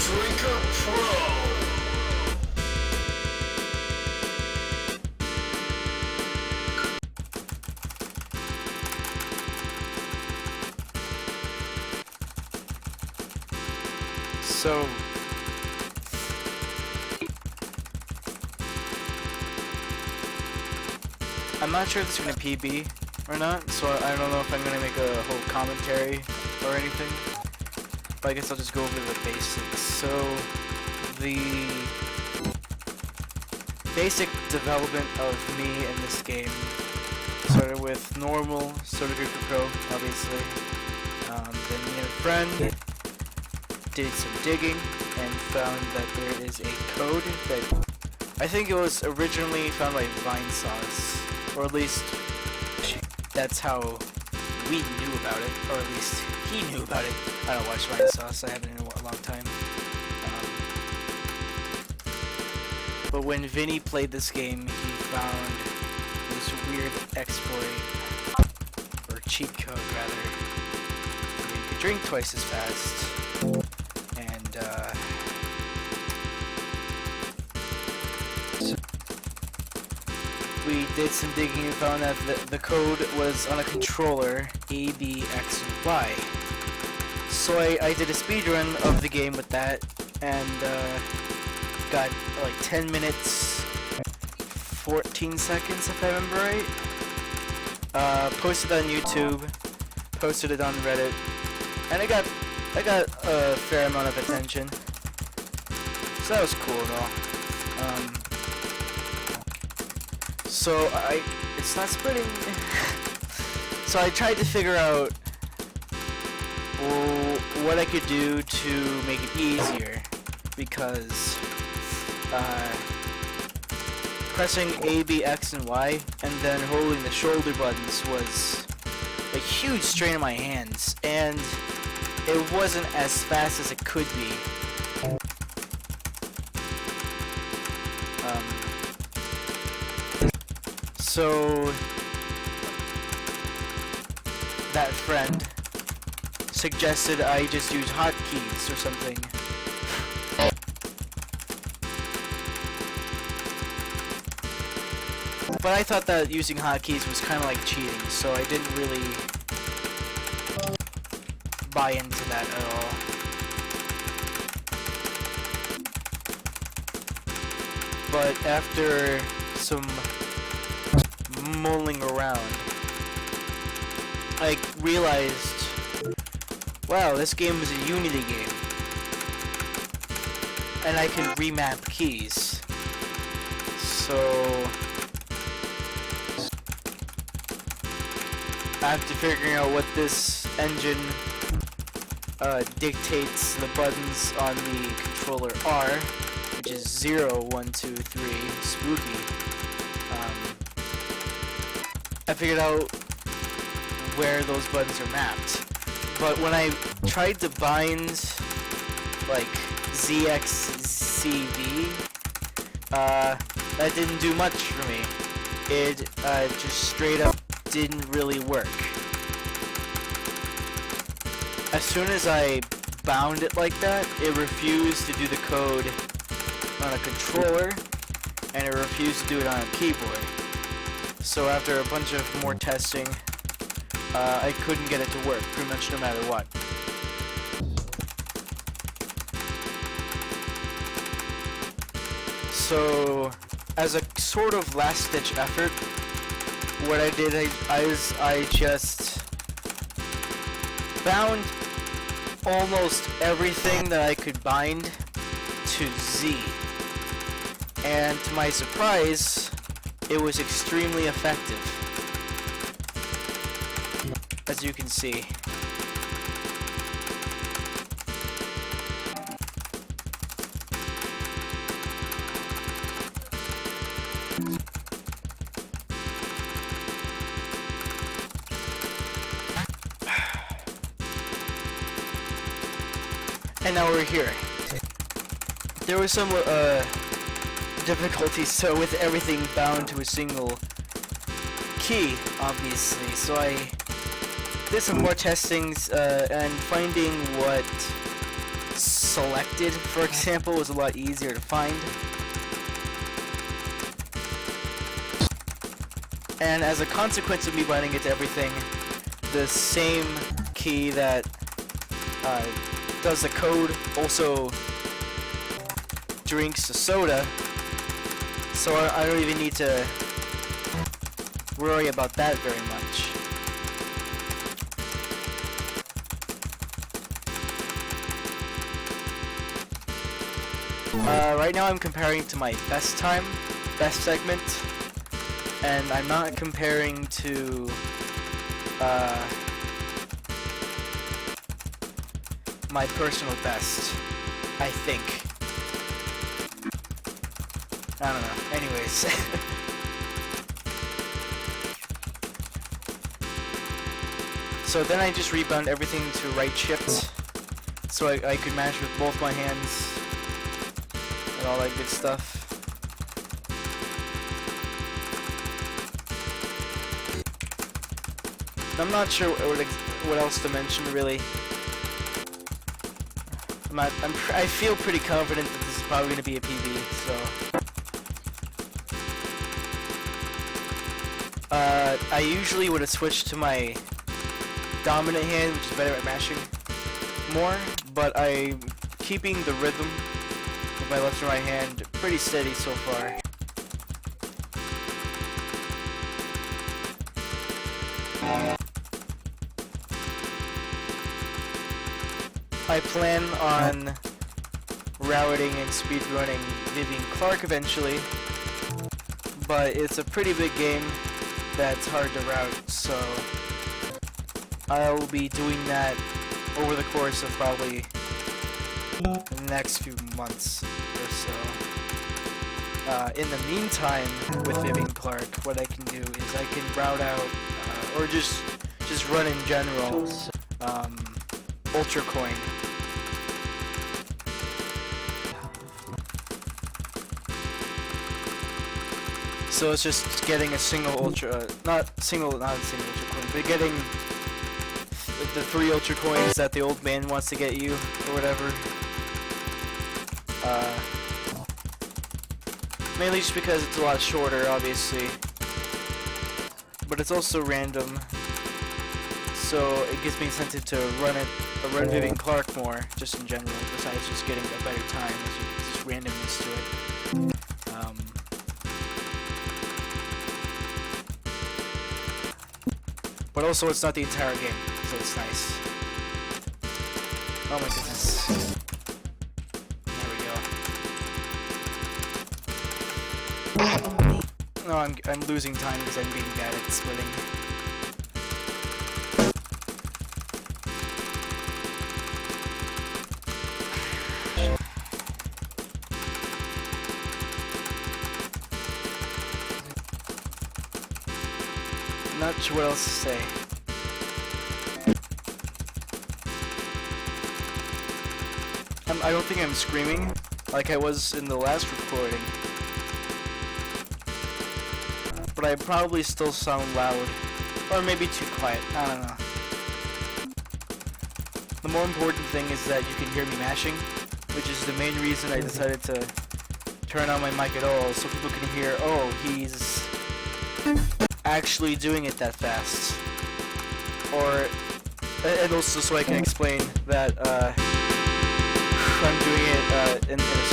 Drinker Pro. So I'm not sure if it's gonna PB or not, so I don't know if I'm gonna make a whole commentary or anything. But I guess I'll just go over the basics. So the basic development of me in this game started with normal Drinker Pro, obviously. Then me and a friend did some digging and found that there is a code that I think it was originally found by Vinesauce, or at least that's how we knew about it, or at least he knew about it. I don't watch Vinesauce, I haven't in a long time. But when Vinny played this game, he found this weird exploit, or cheat code rather, where you could drink twice as fast. And we did some digging and found that the code was on a controller, A, B, X, and Y. So I did a speedrun of the game with that, and got like 10 minutes, 14 seconds if I remember right. Posted on YouTube, posted it on Reddit, and I got a fair amount of attention, so that was cool and all. So it's not splitting. So I tried to figure out what I could do to make it easier, because pressing A, B, X, and Y, and then holding the shoulder buttons was a huge strain on my hands, and it wasn't as fast as it could be. So that friend suggested I just use hotkeys or something. But I thought that using hotkeys was kind of like cheating, so I didn't really buy into that at all. But after some mulling around, I realized, wow, this game is a Unity game, and I can remap keys. So after figuring out what this engine dictates the buttons on the controller are, which is 0, 1, 2, 3, spooky, I figured out where those buttons are mapped. But when I tried to bind like ZXCV, that didn't do much for me. It just straight up didn't really work. As soon as I bound it like that, it refused to do the code on a controller, and it refused to do it on a keyboard. So after a bunch of more testing, I couldn't get it to work, pretty much no matter what. So, as a sort of last-ditch effort, what I did, I just bound almost everything that I could bind to Z. And to my surprise, it was extremely effective, as you can see. And now we're here. There was some difficulties, so with everything bound to a single key, obviously. So I did some more testings and finding what selected, for example, was a lot easier to find. And as a consequence of me binding it to everything, the same key that does the code also drinks the soda, so I don't even need to worry about that very much. Right now I'm comparing to my best time, best segment, and I'm not comparing to my personal best, I think. I don't know. Anyways. So then I just rebound everything to right shift, so I could manage with both my hands and all that good stuff. I'm not sure what else to mention, really. I feel pretty confident that this is probably going to be a PB, so... I usually would have switched to my dominant hand, which is better at mashing more, but I'm keeping the rhythm with my left and right hand pretty steady so far. I plan on routing and speedrunning Vivian Clark eventually, but it's a pretty big game that's hard to route, so I'll be doing that over the course of probably the next few months or so. In the meantime, with Vivian Clark, what I can do is I can route out, or just run in general, Ultra Coin. So it's just getting a single ultra, not a single ultra coin, but getting the 3 ultra coins that the old man wants to get you, or whatever. Mainly just because it's a lot shorter, obviously, but it's also random, so it gives me incentive to run Vivian Clark more, just in general, besides just getting a better time. There's just randomness to it. But also, it's not the entire game, so it's nice. Oh my goodness. There we go. No, I'm losing time because I'm being bad at splitting. Not sure what else to say. I don't think I'm screaming like I was in the last recording, but I probably still sound loud, or maybe too quiet, I don't know. The more important thing is that you can hear me mashing, which is the main reason I decided to turn on my mic at all, so people can hear, oh, he's actually doing it that fast. Or, and also so I can explain that I'm doing it in a